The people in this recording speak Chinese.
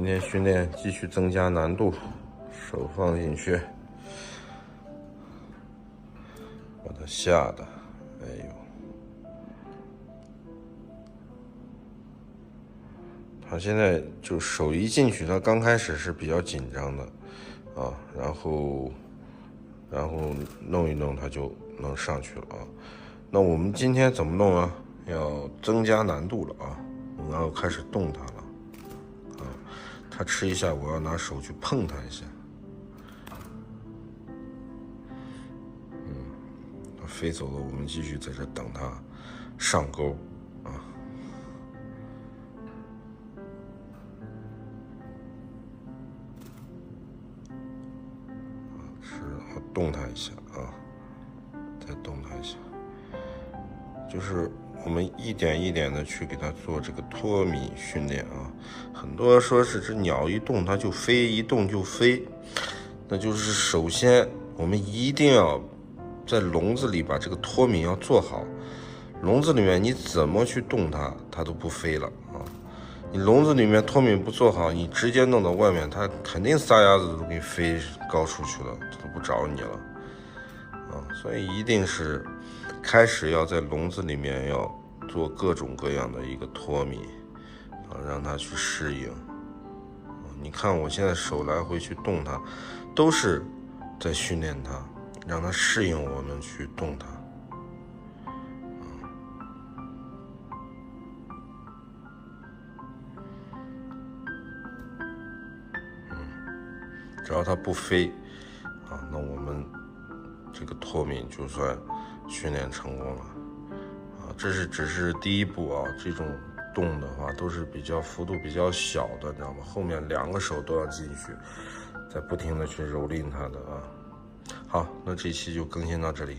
今天训练继续增加难度，手放进去，把它吓的，哎呦！他现在就手一进去，他刚开始是比较紧张的，啊，然后弄一弄，他就能上去了啊。那我们今天怎么弄啊？要增加难度了啊！我们要开始动它了。他吃一下，我要拿手去碰他一下。他飞走了，我们继续在这等他上钩啊。是，然后动他一下啊，再动他一下，就是我们一点一点的去给它做这个脱米训练啊。很多说是这鸟一动它就飞，一动就飞，那就是首先我们一定要在笼子里把这个脱米要做好。笼子里面你怎么去动它，它都不飞了啊。你笼子里面脱米不做好，你直接弄到外面，它肯定撒丫子都给你飞高出去了，它都不找你了啊。所以一定是开始要在笼子里面要做各种各样的一个脱米啊，让它去适应。你看我现在手来回去动它，都是在训练它，让它适应我们去动它。只要它不飞啊，那我们这个脱米就算训练成功了啊。这是只是第一步啊，这种动的话都是比较幅度比较小的，你知道吗？后面2个手都要进去，再不停的去蹂躏它的啊。好，那这期就更新到这里。